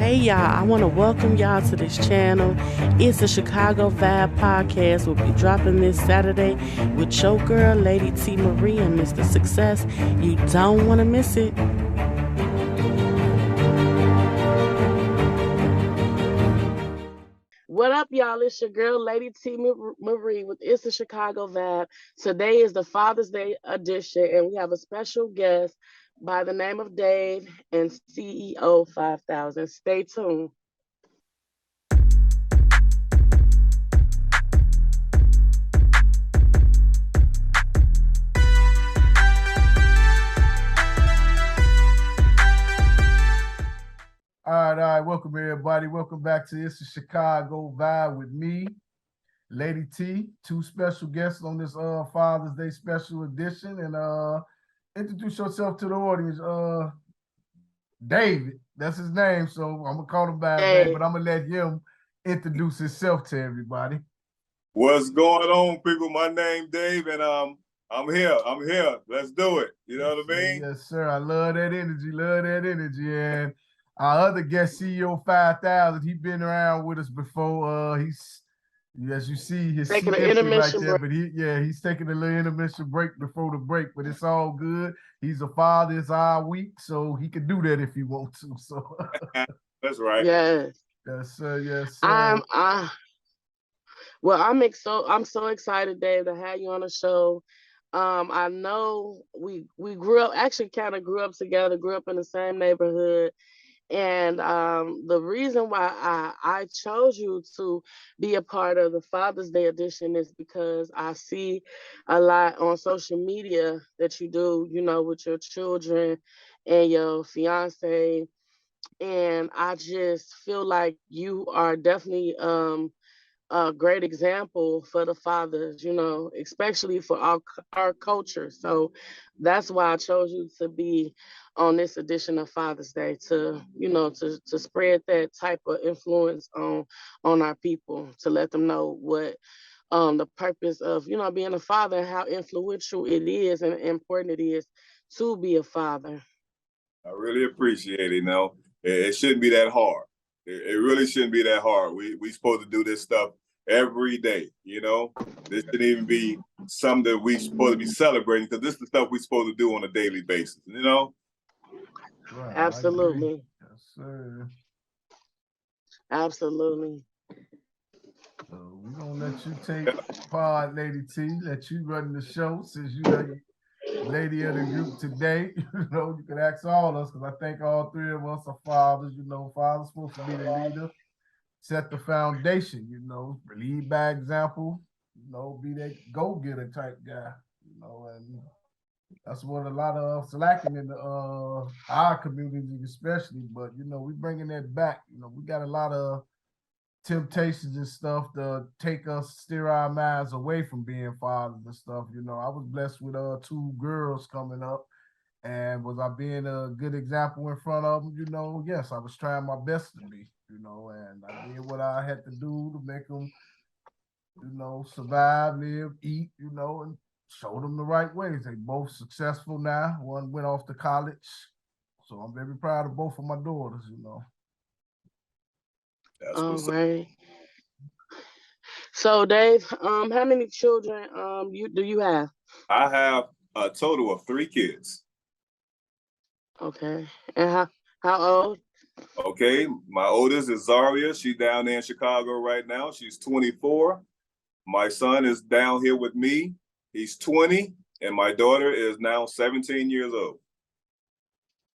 Hey y'all, I want to welcome y'all to this channel. It's the Chicago Vibe Podcast. We'll be dropping this Saturday with your girl, Lady T. Marie and Mr. Success. You don't want to miss it. What up, y'all? It's your girl, Lady T. Marie with It's the Chicago Vibe. Today is the Father's Day edition, and we have a special guest by the name of Dave and CEO 5000. Stay tuned. All right. Welcome everybody. Welcome back to It's the Chicago Vibe with me, Lady T. Two special guests on this Father's Day special edition. And introduce yourself to the audience. David, that's his name. So I'm gonna call him by his name, but I'm gonna let him introduce himself to everybody. What's going on, people? My name Dave, and I'm here. Let's do it. You know what I mean? Yes, sir. I love that energy. And our other guest, CEO 5000, he's been around with us before. He's, as you see, his taking seat an empty right intermission there. break. But he's taking a little intermission break before the break. But it's all good. He's a father. It's our week, so he can do that if he wants to. So that's right. Yes. Yes, sir. Yes, sir. I'm so excited, Dave, to have you on the show. I know we grew up, actually kind of grew up together, grew up in the same neighborhood. And the reason why I chose you to be a part of the Father's Day edition is because I see a lot on social media that you do, with your children and your fiance. And I just feel like you are definitely a great example for the fathers, especially for our culture. So that's why I chose you to be on this edition of Father's Day to spread that type of influence on our people, to let them know what the purpose of being a father and how influential it is and important it is to be a father. I really appreciate it. It shouldn't be that hard. It really shouldn't be that hard. We supposed to do this stuff every day. This shouldn't even be something that we supposed to be celebrating, because this is the stuff we're supposed to do on a daily basis. Right, Absolutely. Yes, sir. Absolutely. So we're gonna let you take part, Lady T. Let you run the show since you are the lady of the group today. You can ask all of us, because I think all three of us are fathers. Father's supposed to be the leader, set the foundation. Lead by example. Be that go-getter type guy. And that's what a lot of us lacking in the our community, especially. But we bringing that back. We got a lot of temptations and stuff to steer our minds away from being fathers and stuff. I was blessed with two girls coming up, and was I being a good example in front of them? Yes, I was trying my best to be. And I did what I had to do to make them, survive, live, eat, and show them the right ways. They both successful now. One went off to college, so I'm very proud of both of my daughters. That's All what's right. So, Dave, how many children do you have? I have a total of 3 kids. Okay. And how old? Okay, my oldest is Zaria. She's down there in Chicago right now. She's 24. My son is down here with me. He's 20, and my daughter is now 17 years old.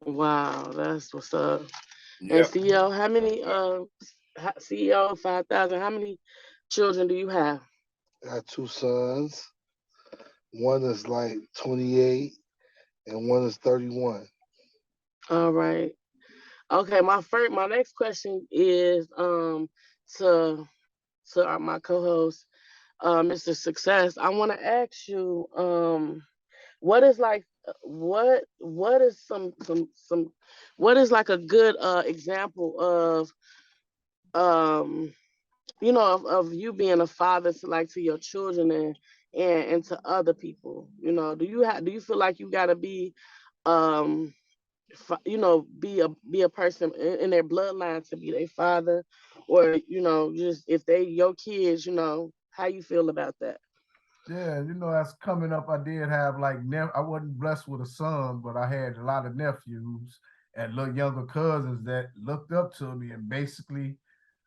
Wow, that's what's up. Yep. And CEO, how many CEO 5000, how many children do you have? I got 2 sons. One is like 28 and one is 31. All right. Okay, my next question is to my co-host, Mr. Success. I want to ask you, what is like what is some what is like a good example of of you being a father to your children and to other people? Do you feel like you got to be be a person in their bloodline to be their father, or just if they your kids, how you feel about that? Yeah, that's coming up. I did have like I wasn't blessed with a son, but I had a lot of nephews and little younger cousins that looked up to me and basically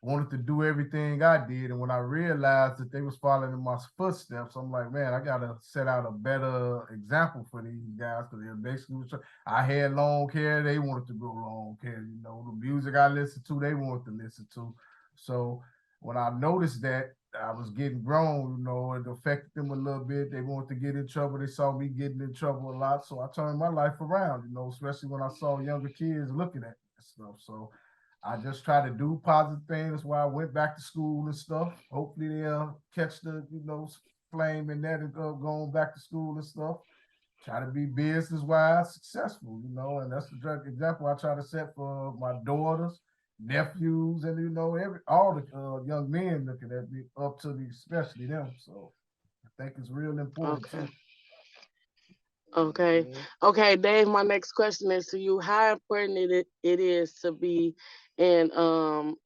wanted to do everything I did. And when I realized that they was following in my footsteps, I'm like, man, I gotta set out a better example for these guys because they basically I had long hair, they wanted to grow long hair. The music I listened to, they wanted to listen to. So when I noticed that I was getting grown, it affected them a little bit. They wanted to get in trouble. They saw me getting in trouble a lot. So I turned my life around, especially when I saw younger kids looking at me and stuff. So I just try to do positive things. That's why I went back to school and stuff. Hopefully they'll catch the, flame in that and going back to school and stuff. Try to be business wise successful, and that's the direct example I try to set for my daughters, nephews, and all the young men looking at me up to me, especially them. So I think it's real important Okay. too. Okay. Mhm. Okay, Dave, my next question is to you. How important it is to be in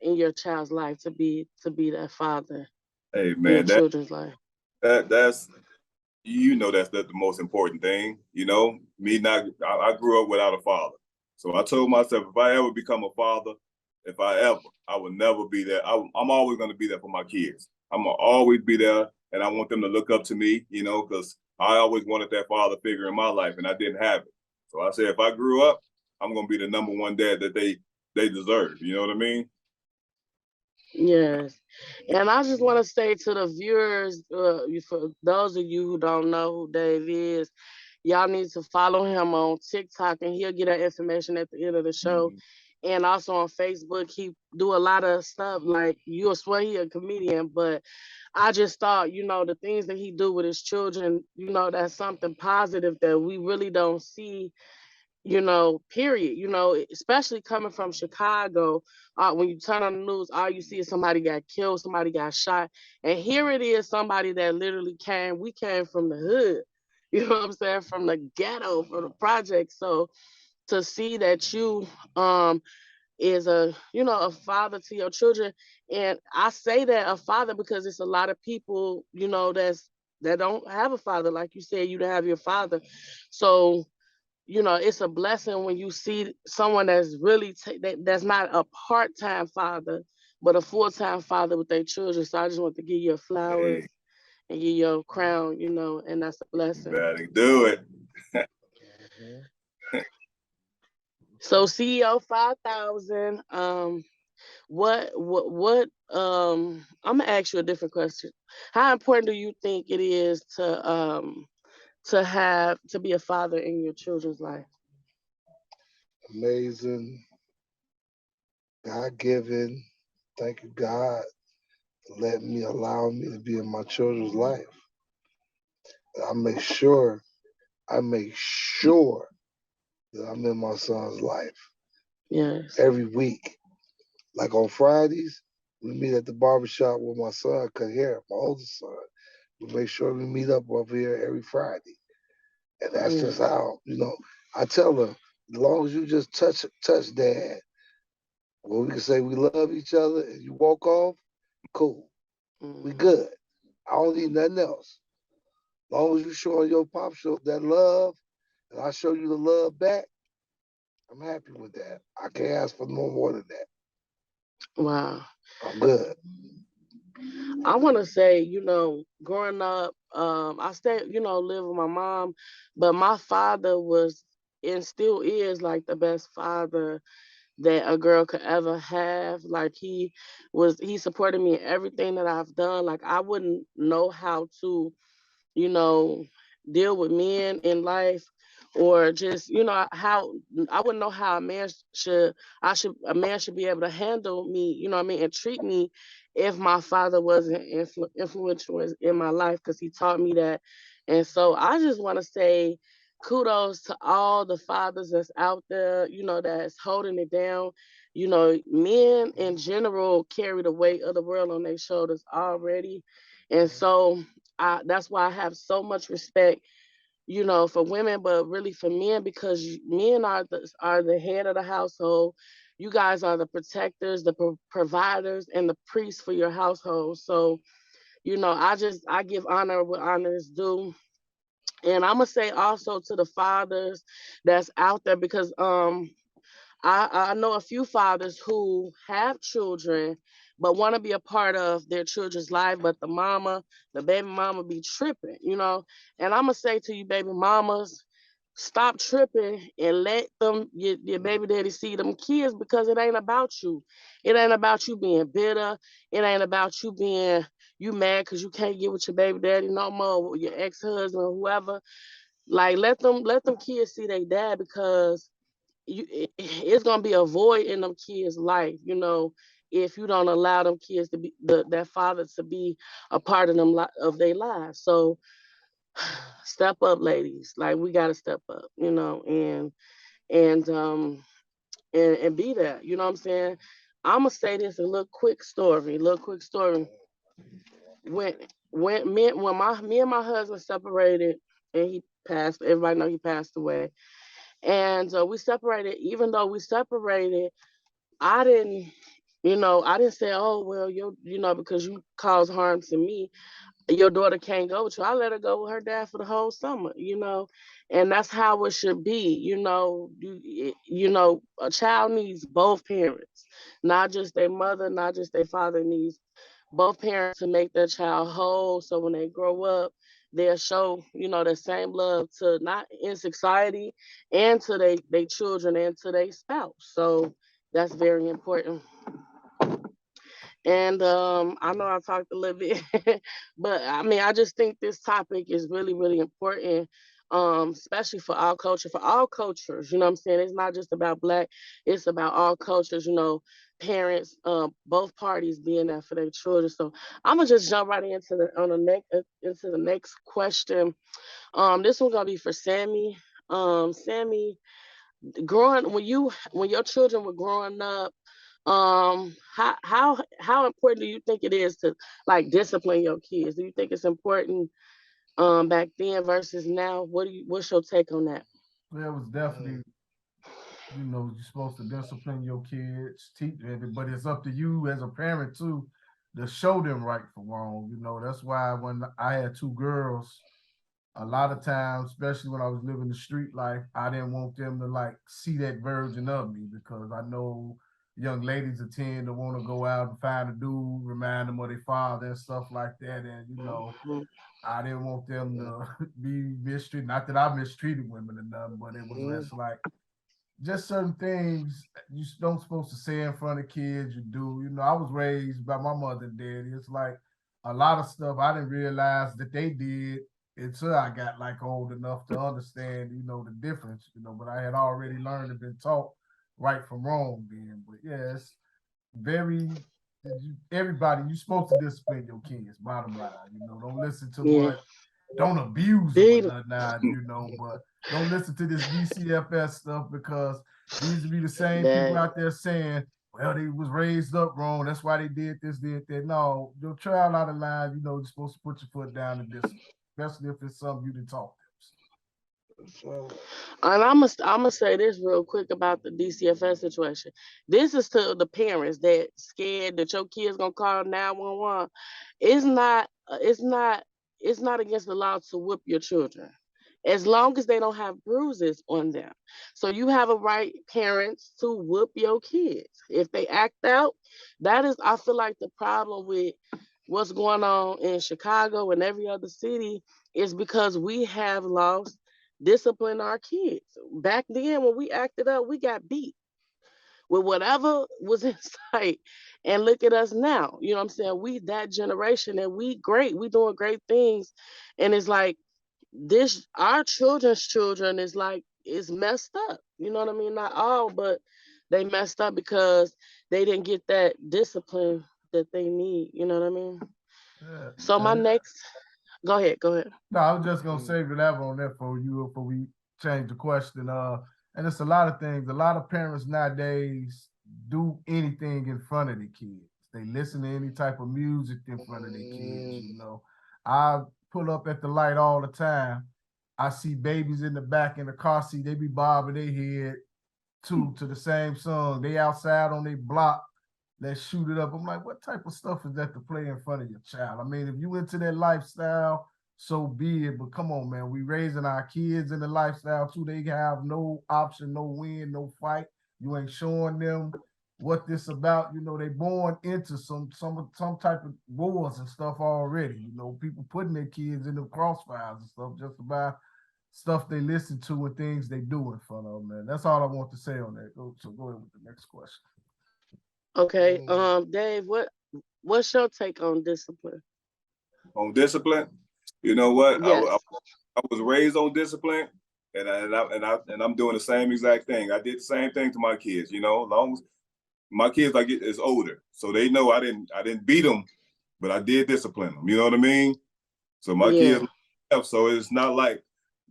your child's life, to be that father Hey in your man, children's life? that's that's the most important thing. Me not I grew up without a father. So I told myself if I ever become a father, I will never be there. I'm always going to be there for my kids. I'm going to always be there, and I want them to look up to me, because I always wanted that father figure in my life, and I didn't have it. So I said, if I grew up, I'm going to be the number one dad that they deserve. You know what I mean? Yes. And I just want to say to the viewers, for those of you who don't know who Dave is, y'all need to follow him on TikTok, and he'll get that information at the end of the show. Mm-hmm. And also on Facebook, he do a lot of stuff. Like, you'll swear he a comedian, but I just thought, the things that he do with his children, that's something positive that we really don't see, period. Especially coming from Chicago, when you turn on the news, all you see is somebody got killed, somebody got shot. And here it is, somebody that literally we came from the hood, you know what I'm saying, from the ghetto, from the project. So to see that you is a father to your children. And I say that a father because it's a lot of people, that don't have a father. Like you said, you don't have your father. So it's a blessing when you see someone that's really that's not a part-time father, but a full-time father with their children. So I just want to give you flowers Hey, and give you a crown, and that's a you blessing. better do it. Mhm. So CEO 5000, I'm gonna ask you a different question. How important do you think it is to be a father in your children's life? Amazing, God given. Thank you, God, for allowing me to be in my children's life. I make sure, I make sure that I'm in my son's life Yes. every week. Like on Fridays, we meet at the barbershop with my son cut hair, my oldest son. We make sure we meet up over here every Friday. And that's Yeah. just how, I tell them, as long as you just touch dad, well, we can say we love each other and you walk off, cool. We Hmm. good. I don't need nothing else. As long as you showing your pop show that love and I show you the love back, I'm happy with that. I can't ask for no more than that. Wow. I'm good. I want to say, growing up, I stayed, live with my mom, but my father was and still is like the best father that a girl could ever have. Like, he supported me in everything that I've done. Like, I wouldn't know how to, you know, deal with men in life, or just, how I wouldn't know how a man should be able to handle me, what I mean, and treat me if my father wasn't influential in my life, because he taught me that. And so I just want to say kudos to all the fathers that's out there, that's holding it down. Men in general carry the weight of the world on their shoulders already. And so that's why I have so much respect, you know, for women, but really for men, because men are the head of the household. You guys are the protectors, the providers, and the priests for your household. So, you know, I give honor what honor is due. And I'm gonna say also to the fathers that's out there, because I know a few fathers who have children but want to be a part of their children's life, but the baby mama be tripping, you know. And I'm gonna say to you, baby mamas, stop tripping and let your baby daddy see them kids, because it ain't about you. It ain't about you being bitter. It ain't about you being you mad because you can't get with your baby daddy no more, your ex-husband or whoever. Like let them kids see their dad, because it's gonna be a void in them kids' life, you know, if you don't allow them kids to be that father to be a part of of their lives. So step up, ladies. Like we gotta step up, you know, and and be there. You know what I'm saying? I'm gonna say this a little quick story. Little quick story. When me and my husband separated, and he passed. Everybody know he passed away. And we separated. Even though we separated, I didn't, I didn't say, oh, well, because you caused harm to me, your daughter can't go with you. I let her go with her dad for the whole summer, and that's how it should be. A child needs both parents, not just their mother, not just their father. Needs both parents to make their child whole. So when they grow up, they'll show, the same love to not in society and to their children and to their spouse. So that's very important. And I know I talked a little bit, but I mean, I just think this topic is really, really important, especially for all cultures. You know what I'm saying? It's not just about Black, it's about all cultures, parents, both parties being there for their children. So I'm gonna just jump right into the next question. This one gonna be for Sammy. Sammy, growing when your children were growing up, how important do you think it is to like discipline your kids? Do you think it's important back then versus now? What's your take on that? There was definitely, you're supposed to discipline your kids, teach them, but it's up to you as a parent too to show them right from wrong. That's why when I had two girls, a lot of times, especially when I was living the street life, I didn't want them to like see that version of me, because I know young ladies that tend to want to go out and find a dude, remind them of their father and stuff like that. And Mhm. I didn't want them to be mistreated. Not that I mistreated women or nothing, but it was Mhm. just like just certain things you don't supposed to say in front of kids. You do. I was raised by my mother and daddy. It's like a lot of stuff I didn't realize that they did until I got like old enough to understand, the difference, but I had already learned and been taught right from wrong then. But yes, very everybody, you're supposed to discipline your kids, bottom line. Don't listen to Yeah. what, don't abuse them or Beat 'em. nothing now, but don't listen to this DCFS stuff, because these will be the same people That out there saying, well, they was raised up wrong. That's why they did this, did that. No, your child out of line, you're supposed to put your foot down and discipline, especially if it's something you didn't talk So, And I'm gonna say this real quick about the DCFS situation. This is to the parents that scared that your kids gonna call 911. It's not. It's not against the law to whoop your children, as long as they don't have bruises on them. So you have a right, parents, to whoop your kids if they act out. That is, I feel like the problem with what's going on in Chicago and every other city is because we have lost discipline our kids. Back then, when we acted up, we got beat with whatever was in sight. And look at us now. You know what I'm saying? We that generation and we great. We doing great things. And it's like this our children's children is messed up. You know what I mean? Not all, but they messed up because they didn't get that discipline that they need. You know what I mean? about. So my Yeah. next go ahead. No, I was just gonna save that on that for you before we change the question. And it's a lot of things. A lot of parents nowadays do anything in front of the kids. They listen to any type of music in front of their kids. I pull up at the light all the time, I see babies in the back in the car seat, they be bobbing their head to the same song. They outside on their block, let's shoot it up. I'm like, what type of stuff is that to play in front of your child? I mean, if you into that lifestyle, so be it. But come on, man, we raising our kids in the lifestyle too. They have no option, no win, no fight. You ain't showing them what this about. You know, they born into some type of wars and stuff already. You know, people putting their kids in the crossfires and stuff just about stuff they listen to and things they do in front of them, man. That's all I want to say on that. So go ahead with the next question. Okay, Dave, what's your take on discipline? On discipline, you know what? Yes. I was raised on discipline, and I'm doing the same exact thing. I did the same thing to my kids. You know, as long as my kids is older, so they know I didn't beat them, but I did discipline them. You know what I mean? So my kids, so it's not like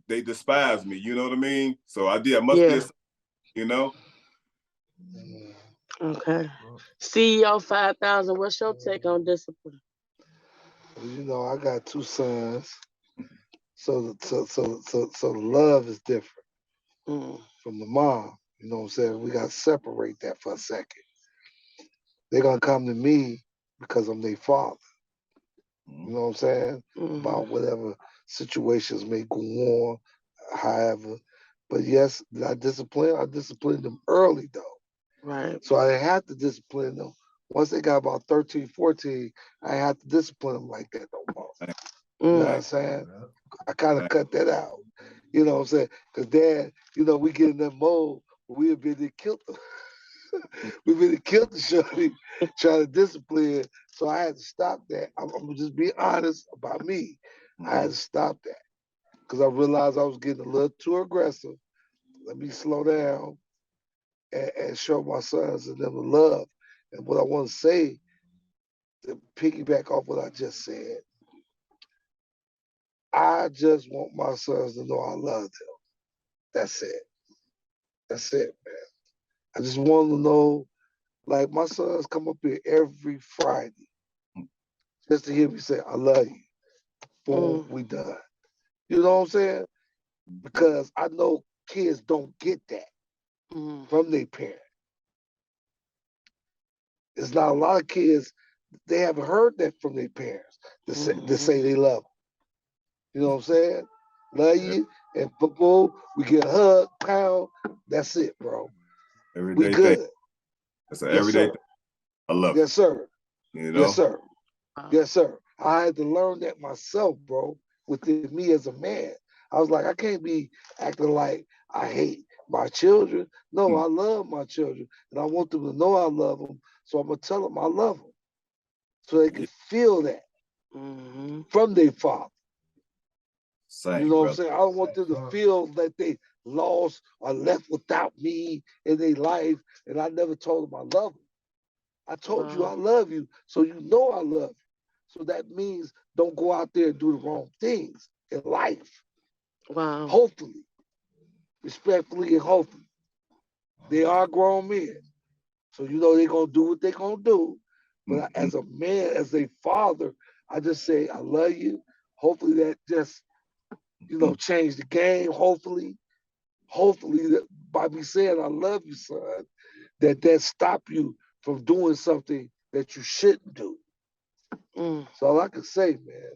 they despise me. You know what I mean? So I must be, you know. Okay. CEO 5000, what's your take on discipline? You know, I got 2 sons, so the love is different from the mom. You know what I'm saying? We got to separate that for a second. They're gonna come to me because I'm their father. You know what I'm saying? About whatever situations may go on, however. But yes, I disciplined them early though. Right. So I had to discipline them. Once they got about 13, 14, I had to discipline them like that no more. You know what I'm saying? I kind of cut that out. You know what I'm saying? Because Dad, you know, we get in that mode where we have been killed them. We've been killed the shorty trying to discipline. So I had to stop that. I'm gonna just be honest about me. I had to stop that because I realized I was getting a little too aggressive. Let me slow down and show my sons and them the love. And what I want to say to piggyback off what I just said, I just want my sons to know I love them. That's it. That's it, man. I just want them to know, like my sons come up here every Friday just to hear me say, I love you. Boom, we done. You know what I'm saying? Because I know kids don't get that from their parents. There's not a lot of kids, they haven't heard that from their parents to say they love them. You know what I'm saying? Love you. And football, we get a hug, pound. That's it, bro. Everyday we good. Thing. That's an everyday thing. I love it. Yes, sir. You know? Yes, sir. Yes, sir. I had to learn that myself, bro, within me as a man. I was like, I can't be acting like I hate my children. No, I love my children, and I want them to know I love them. So I'm gonna tell them I love them, so they can feel that from their father. Same, you know brother. what I'm saying? I don't want them to feel that they lost or left without me in their life, and I never told them I love them. I told you I love you, so you know I love you. So that means don't go out there and do the wrong things in life. Wow. Hopefully, respectfully and hopefully. They are grown men. So you know they're going to do what they're going to do. But as a man, as a father, I just say, I love you. Hopefully that just, change the game. Hopefully that by me saying, I love you, son, that stop you from doing something that you shouldn't do. That's all I can say, man.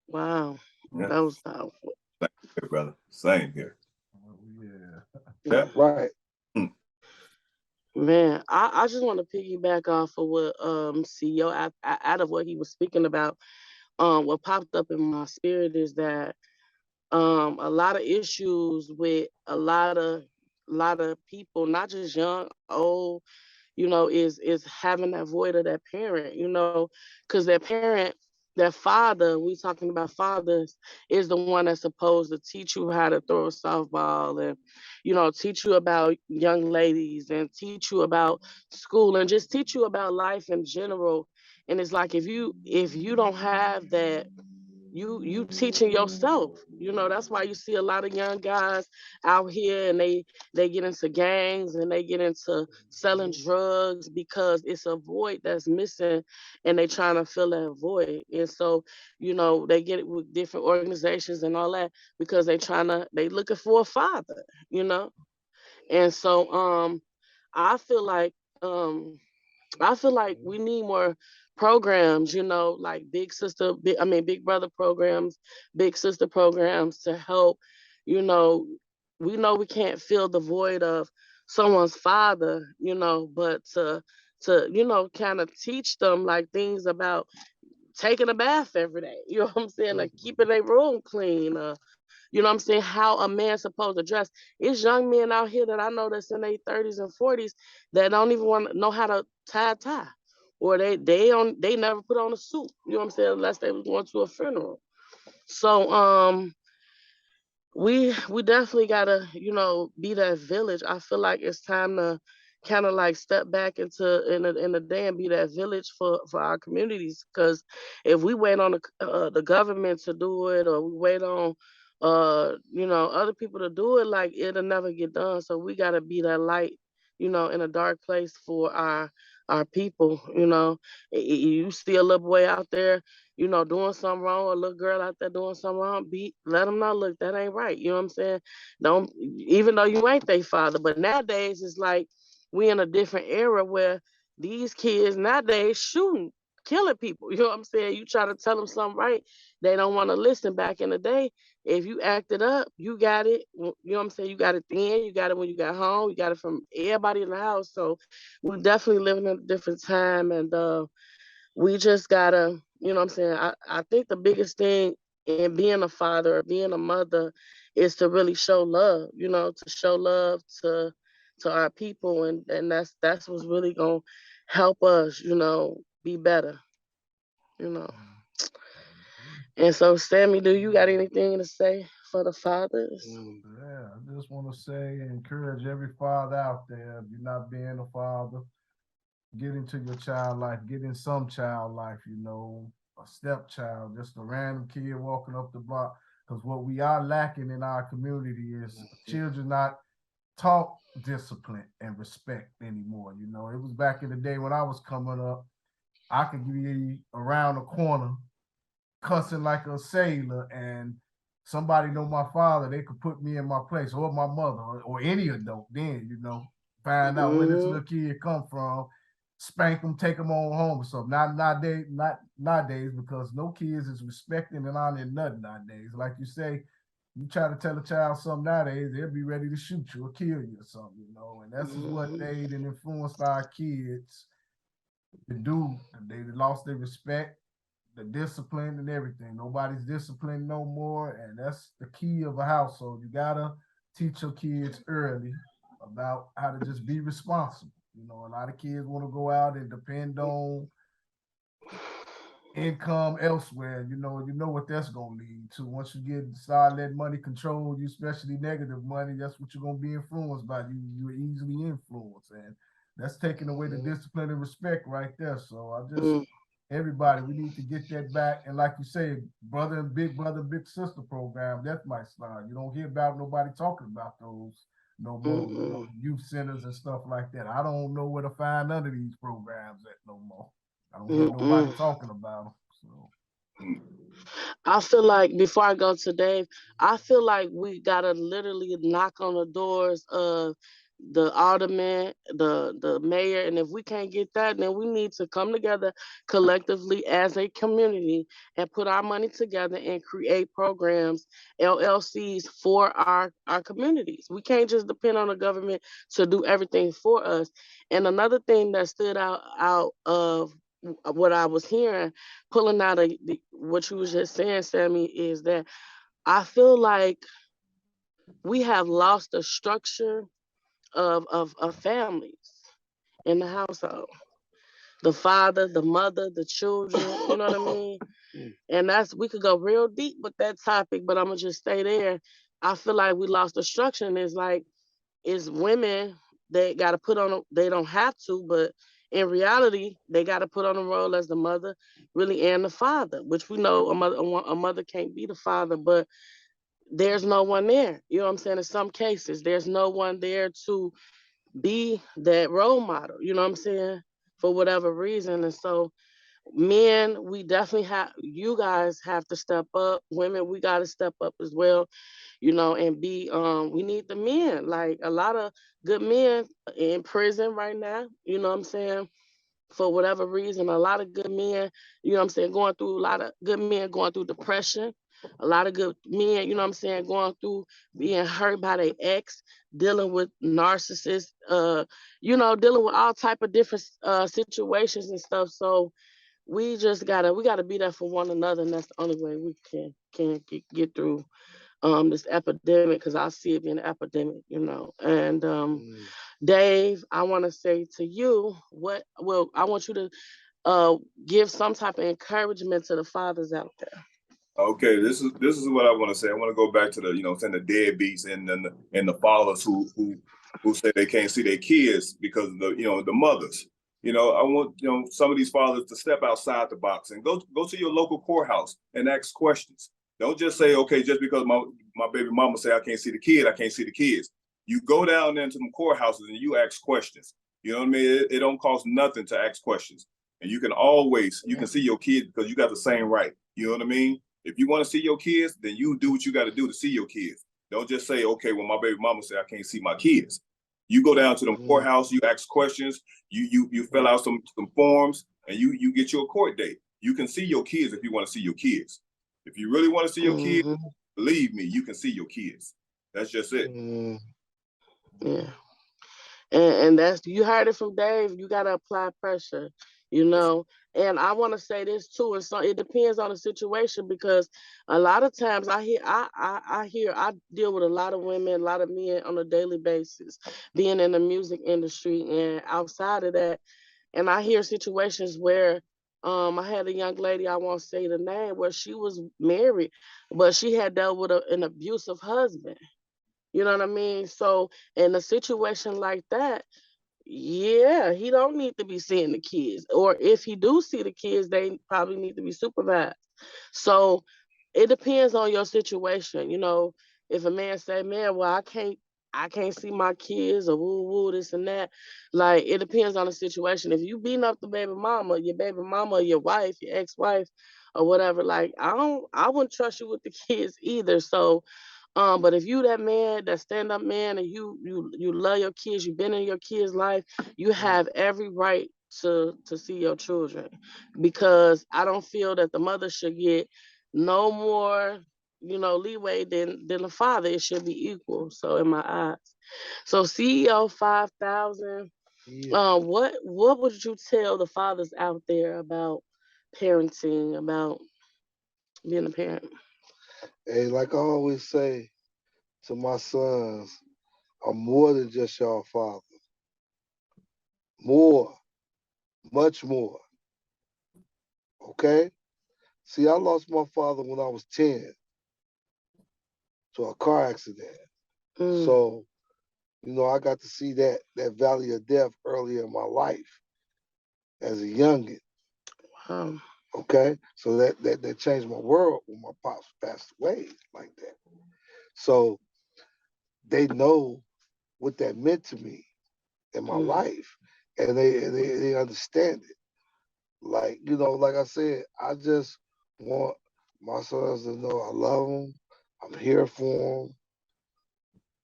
Wow. Yeah. That was powerful. Same here, brother. Same here. Yeah. Right. Man, I just want to piggyback off of what CEO out of what he was speaking about. What popped up in my spirit is that a lot of issues with a lot of people, not just young, old, is having that void of that parent, because their parent, their father, we talking about fathers, is the one that's supposed to teach you how to throw a softball and, teach you about young ladies and teach you about school and just teach you about life in general. And it's like, if you don't have that you teaching yourself. That's why you see a lot of young guys out here, and they get into gangs and they get into selling drugs because it's a void that's missing, and they trying to fill that void. And so they get it with different organizations and all that because they looking for a father. you know and so I feel like um we need more programs, like big brother programs, big sister programs to help. You know we can't fill the void of someone's father, but to kind of teach them like things about taking a bath every day. You know what I'm saying? Like keeping their room clean. You know what I'm saying? How a man's supposed to dress. It's young men out here that I know that's in their 30s and 40s that don't even want to know how to tie a tie. Or they never put on a suit. You know what I'm saying? Unless they was going to a funeral. So we definitely gotta be that village. I feel like it's time to kind of like step back in the day and be that village for our communities, because if we wait on the government to do it, or we wait on other people to do it, like it'll never get done. So we gotta be that light, in a dark place for our people. You see a little boy out there doing something wrong, or a little girl out there doing something wrong, let them know, look, that ain't right. You know what I'm saying? Don't, even though you ain't their father. But nowadays, it's like we in a different era where these kids nowadays shooting, killing people. You know what I'm saying? You try to tell them something right, they don't want to listen. Back in the day, if you acted up, you got it. You know what I'm saying? You got it then, you got it when you got home, you got it from everybody in the house. So we're definitely living in a different time, and we just gotta, you know what I'm saying? I think the biggest thing in being a father or being a mother is to really show love, to show love to our people, and that's what's really gonna help us, be better, you know. And so, Sammy, do you got anything to say for the fathers? Yeah, I just want to say, encourage every father out there. If you're not being a father, get into your child life, get in some child life, a stepchild, just a random kid walking up the block. Because what we are lacking in our community is children not taught discipline and respect anymore. It was back in the day when I was coming up, I could be around the corner cussing like a sailor, and somebody know my father, they could put me in my place, or my mother, or any adult then, find out where this little kid come from, spank them, take them on home or something. Not nowadays, because no kids is respecting and honoring nothing nowadays. Like you say, you try to tell a child something nowadays, they'll be ready to shoot you or kill you or something, and that's is what they done influenced our kids to do. They lost their respect, the discipline and everything. Nobody's disciplined no more, and that's the key of a household. You gotta teach your kids early about how to just be responsible. A lot of kids want to go out and depend on income elsewhere. You know what that's gonna lead to. Once you start letting money control you, especially negative money, that's what you're gonna be influenced by. You're easily influenced, and that's taking away the discipline and respect right there. So I just everybody, we need to get that back. And like you say, brother, big sister program, that might start. You don't hear about nobody talking about those no more. Youth centers and stuff like that. I don't know where to find none of these programs at no more. I don't hear nobody talking about them. So I feel like, before I go to Dave, I feel like we gotta literally knock on the doors of the alderman, the mayor, and if we can't get that, then we need to come together collectively as a community and put our money together and create programs, LLCs for our communities. We can't just depend on the government to do everything for us. And another thing that stood out of what I was hearing, pulling out of what you was just saying, Sammy, is that I feel like we have lost the structure of families in the household. The father, the mother, the children, you know what I mean? And we could go real deep with that topic, but I'm gonna just stay there. I feel like we lost the structure, and it's like it's women that got to put on. They don't have to, but in reality, they got to put on the role as the mother, really, and the father, which we know a mother can't be the father, but there's no one there. You know what I'm saying? In some cases, there's no one there to be that role model. You know what I'm saying? For whatever reason, and so men, we definitely have. You guys have to step up. Women, we got to step up as well. And be. We need the men. Like a lot of good men in prison right now. You know what I'm saying? For whatever reason, a lot of good men, going through a lot of good men going through depression, a lot of good men, going through being hurt by their ex, dealing with narcissists, dealing with all type of different situations and stuff. So we gotta be there for one another, and that's the only way we can get through this epidemic, because I see it being an epidemic. And Dave, I want to say to you, I want you to give some type of encouragement to the fathers out there. Okay, this is what I want to say. I want to go back to the saying the deadbeats and the fathers who say they can't see their kids because of the mothers. I want some of these fathers to step outside the box and go to your local courthouse and ask questions. Don't just say, okay, just because my baby mama say I can't see the kid, I can't see the kids. You go down there into the courthouses and you ask questions. You know what I mean? It don't cost nothing to ask questions, and you can see your kids because you got the same right. You know what I mean? If you want to see your kids, then you do what you got to do to see your kids. Don't just say, okay, well, my baby mama said I can't see my kids. You go down to the courthouse, you ask questions, you fill out some forms, and you get your court date. You can see your kids if you want to see your kids. If you really want to see your kids, believe me, you can see your kids. That's just it. Yeah. And that's, you heard it from Dave. You gotta apply pressure, you know. And I want to say this too, and so it depends on the situation, because a lot of times I deal with a lot of women, a lot of men on a daily basis, being in the music industry and outside of that, and I hear situations where I had a young lady, I won't say the name, where she was married, but she had dealt with an abusive husband. You know what I mean? So in a situation like that, yeah, he don't need to be seeing the kids. Or if he do see the kids, they probably need to be supervised. So it depends on your situation. If a man say, man, well, I can't see my kids, or woo woo, this and that. Like, it depends on the situation. If you beating up the baby mama, your wife, your ex-wife, or whatever, like, I wouldn't trust you with the kids either. So but if you that man, that stand-up man, and you love your kids, you've been in your kids' life, you have every right to see your children, because I don't feel that the mother should get no more, leeway than the father. It should be equal. So in my eyes. So CEO 5000, what would you tell the fathers out there about parenting, about being a parent? Hey, like I always say to my sons, I'm more than just y'all father. More, much more. Okay? See, I lost my father when I was 10 to a car accident. So, I got to see that valley of death early in my life as a youngin. Wow. Okay? So that changed my world when my pops passed away like that. So they know what that meant to me in my life, and they understand it. Like, like I said, I just want my sons to know I love them, I'm here for them,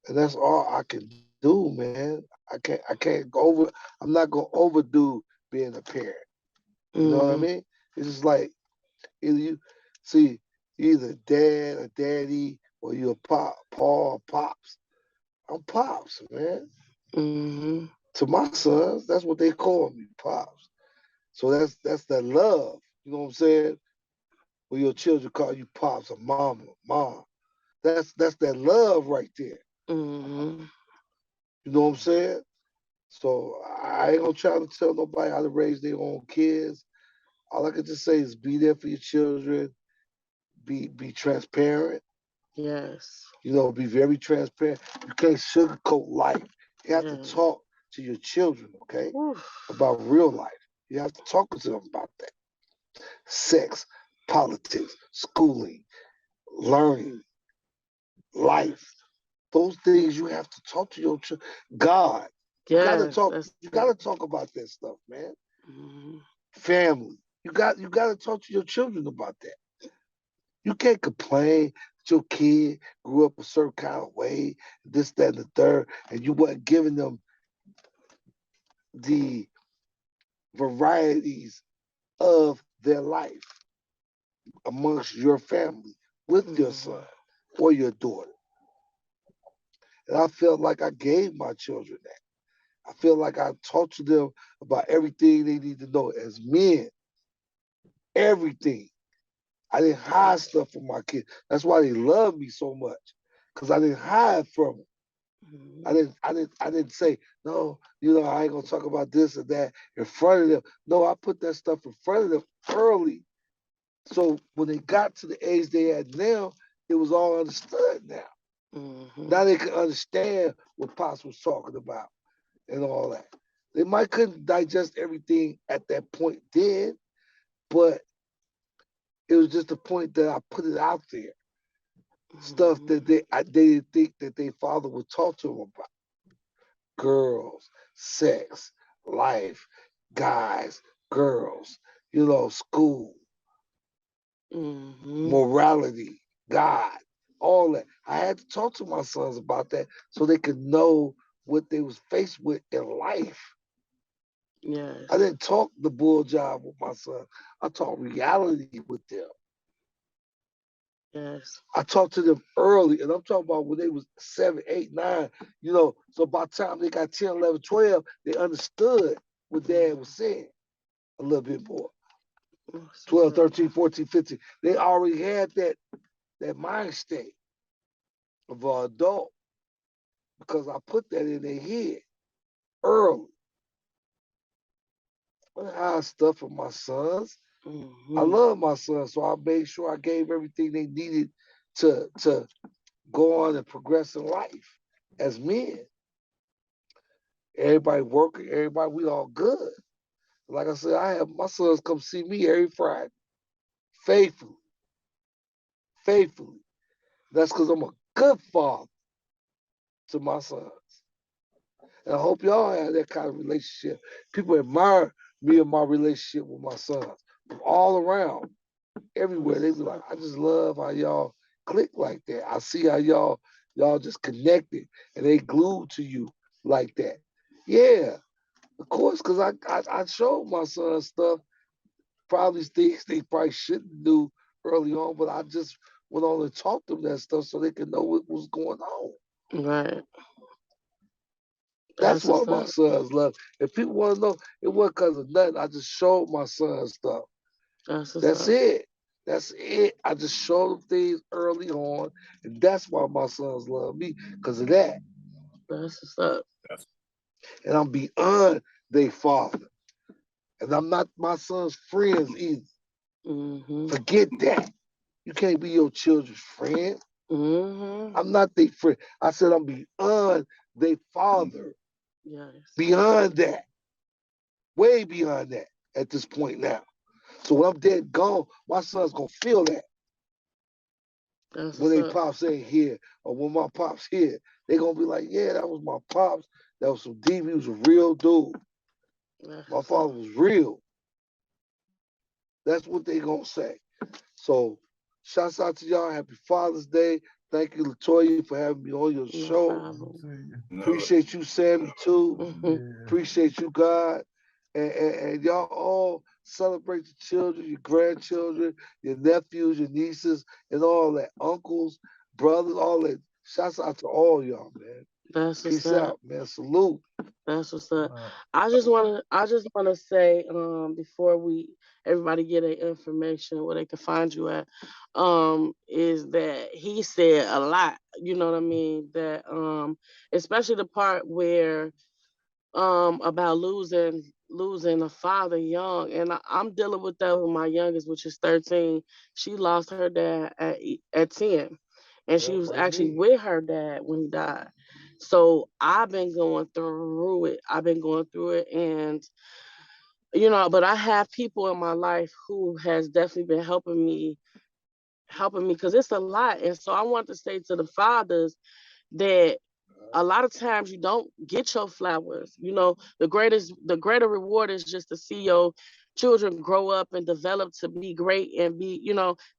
and that's all I can do, man. I can't go over. I'm not gonna overdo being a parent. You know what I mean? It's just like either you see either dad or daddy, or you a Paul or pops. I'm pops, man. To my sons, that's what they call me, pops. So that's that love. You know what I'm saying? When your children call you pops or mama, mom. That's that love right there. You know what I'm saying? So I ain't gonna try to tell nobody how to raise their own kids. All I can just say is be there for your children. Be transparent. Yes. Be very transparent. You can't sugarcoat life. You have to talk to your children, okay? Oof. About real life. You have to talk to them about that. Sex, politics, schooling, learning, life. Those things you have to talk to your children. God. Yes, You gotta talk about that stuff, man. Mhm. Family. You gotta talk to your children about that. You can't complain that your kid grew up a certain kind of way, this, that, and the third, and you wasn't giving them the varieties of their life amongst your family with your son or your daughter. And I felt like I gave my children that. I feel like I talked to them about everything they need to know as men, everything. I didn't hide stuff from my kids. That's why they love me so much, because I didn't hide from them. I didn't say no. I ain't gonna talk about this or that in front of them. No, I put that stuff in front of them early, so when they got to the age they had now, it was all understood now. Now they can understand what Pops was talking about and all that. They might couldn't digest everything at that point then, but it was just the point that I put it out there. Stuff that they didn't think that their father would talk to them about. Girls, sex, life, guys, girls, school, morality, God, all that. I had to talk to my sons about that so they could know what they was faced with in life. Yes. I didn't talk the bull job with my son. I talked reality with them. Yes. I talked to them early, and I'm talking about when they was 7, 8, 9, so by the time they got 10, 11, 12, they understood what dad was saying a little bit more. 12, 13, 14, 15. They already had that mind state of an adult because I put that in their head early. I hide stuff from my sons. I love my sons, so I made sure I gave everything they needed to go on and progress in life as men. Everybody working, we all good. Like I said, I have my sons come see me every Friday, faithfully, faithfully. That's because I'm a good father to my sons. And I hope y'all have that kind of relationship. People admire me and my relationship with my sons from all around, everywhere. They be like, I just love how y'all click like that. I see how y'all just connected and they glued to you like that. Yeah, of course, because I showed my son stuff, probably things they probably shouldn't do early on, but I just went on and taught them that stuff so they could know what was going on. Right. That's why my sons love. If people want to know, it wasn't because of nothing. I just showed my son stuff. That's it. That's it. I just showed them things early on, and that's why my sons love me because of that. That's what's up. And I'm beyond their father, and I'm not my son's friends either. Forget that. You can't be your children's friend. I'm not their friend. I said I'm beyond their father. Yes. Beyond that. Way beyond that at this point now. So when I'm dead gone, my son's gonna feel that. When they pops ain't here, or when my pops here, they gonna be like, yeah, that was my pops. That was some deep. He was a real dude. My father was real. That's what they gonna say. So, shouts out to y'all. Happy Father's Day. Thank you, Latoya, for having me on your show. Appreciate you, Sammy, too. Appreciate you, God. And y'all all celebrate your children, your grandchildren, your nephews, your nieces, and all that. Uncles, brothers, all that. Shouts out to all y'all, man. That's what's Peace up. out, man. Salute. That's what's up. I just wanna say, before everybody get their information where they can find you at, is that he said a lot, you know what I mean? That especially the part where about losing a father young, and I'm dealing with that with my youngest, which is 13. She lost her dad at 10, and she was actually with her dad when he died. So I've been going through it. And but I have people in my life who has definitely been helping me because it's a lot. And so I want to say to the fathers that a lot of times you don't get your flowers. The greater reward is just to see your children grow up and develop to be great and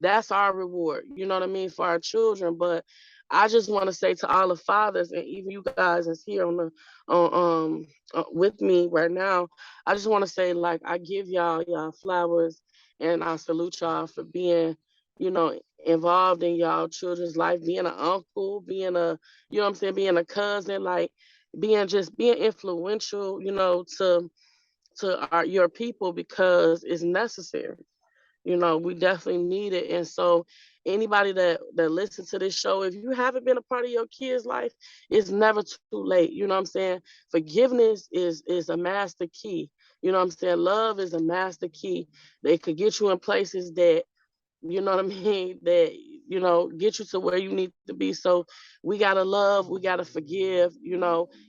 that's our reward, you know what I mean, for our children. But I just want to say to all the fathers, and even you guys that's here with me right now, I just want to say, like, I give y'all flowers, and I salute y'all for being, you know, involved in y'all children's life, being an uncle, being a, you know what I'm saying, being a cousin, like being influential, to your people, because it's necessary. We definitely need it. And so anybody that listens to this show, if you haven't been a part of your kid's life, it's never too late. You know what I'm saying? Forgiveness is a master key. You know what I'm saying? Love is a master key. They could get you in places that, you know what I mean, that, get you to where you need to be. So we gotta love, we gotta forgive,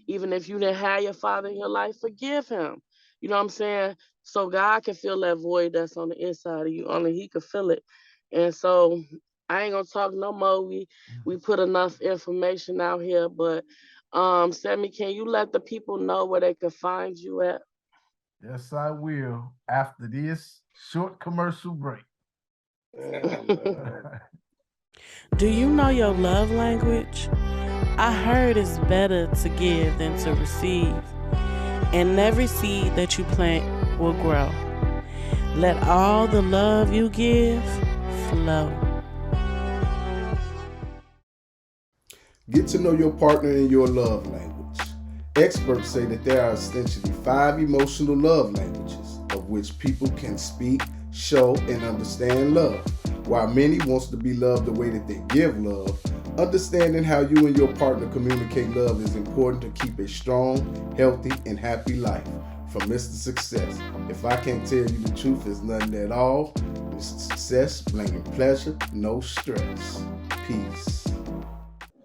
even if you didn't have your father in your life, forgive him. You know what I'm saying? So God can fill that void that's on the inside of you. Only he could fill it. And so I ain't gonna talk no more. We put enough information out here, but Sammy, can you let the people know where they can find you at? Yes, I will. After this short commercial break. Do you know your love language? I heard it's better to give than to receive. And every seed that you plant will grow. Let all the love you give flow. Get to know your partner in your love language. Experts say that there are essentially 5 emotional love languages, of which people can speak, show, and understand love. While many wants to be loved the way that they give love, understanding how you and your partner communicate love is important to keep a strong, healthy, and happy life. From Mr. Success, if I can't tell you the truth, it's nothing at all. Mr. Success, bringing pleasure, no stress. Peace.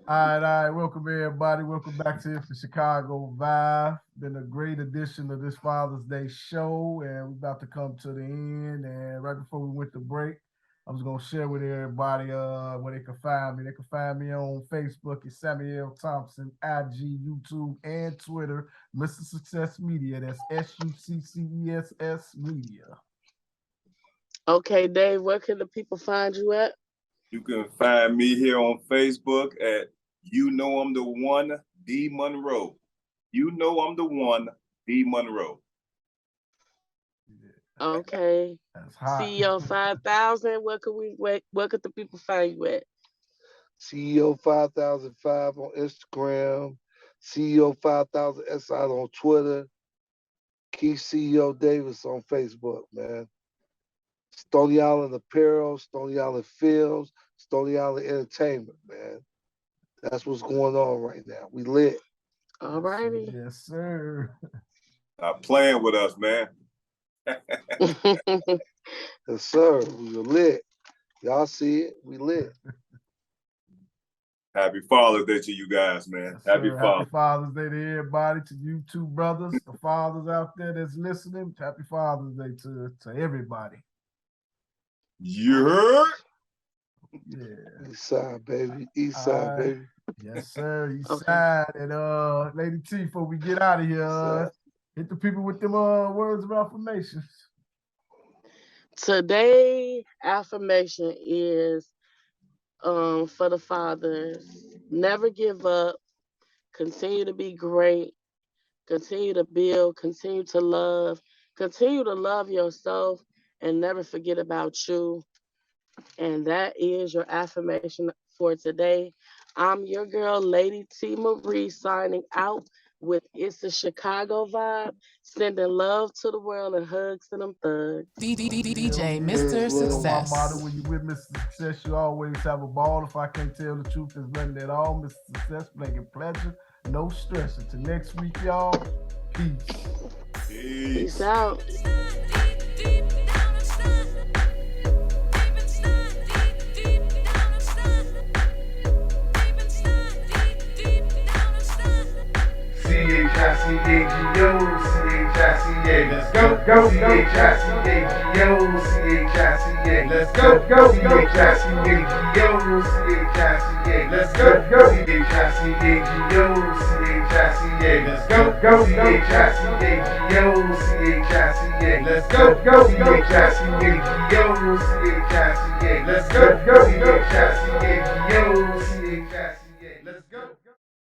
All right. Welcome, everybody. Welcome back to the Chicago Vibe. Been a great edition of this Father's Day show, and we're about to come to the end. And right before we went to break, I was going to share with everybody where they can find me. They can find me on Facebook at Samuel Thompson, IG, YouTube, and Twitter, Mr. Success Media. That's SUCCESS Media. Okay, Dave, where can the people find you at? You can find me here on Facebook at You Know I'm the One, D Monroe. You know I'm the one, D Monroe. Okay. That's hot. CEO 5000, where could the people find you at? CEO 5005 on Instagram, CEO 5000 SI on Twitter, Keith CEO Davis on Facebook, man. Stony Island Apparel, Stony Island Films, Stony Island Entertainment, man. That's what's going on right now. We lit. All righty. Yes, sir. Not playing with us, man. Yes, sir. We are lit. Y'all see it. We lit. Happy Father's Day to you guys, man. Yes, Happy Father's Day to everybody, to you two brothers, the fathers out there that's listening. Happy Father's Day to everybody. You heard? Yeah. East side, baby. East side, baby. Yes, sir. East side. And Lady T, before we get out of here, hit the people with them words of affirmations. Today affirmation is for the fathers. Never give up. Continue to be great. Continue to build. Continue to love. Continue to love yourself and never forget about you. And that is your affirmation for today. I'm your girl, Lady T. Marie, signing out with It's a Chicago Vibe, sending love to the world and hugs to them thugs. DJ Mr. Success. My motto, when you with Mr. Success, you always have a ball. If I can't tell the truth, there's nothing at all. Mr. Success, making pleasure, no stress. Until next week, y'all, peace. Peace out. Deep down inside. C-H-I-C-A-G-O, C-H-I-C-A. Let's go, go, C-H-I-C-A-G-O, C-H-I-C-A. Let's go, go, C-H-I-C-A-G-O, C-H-I-C-A. Let's go, go, C-H-I-C-A-G-O, C-H-I-C-A. Let's go, go, C-H-I-C-A-G-O, C-H-I-C-A. Let's go, go, C-H-I-C-A-G-O, C-H-I-C-A. Let's go, go, C-H-I-C-A-G-O,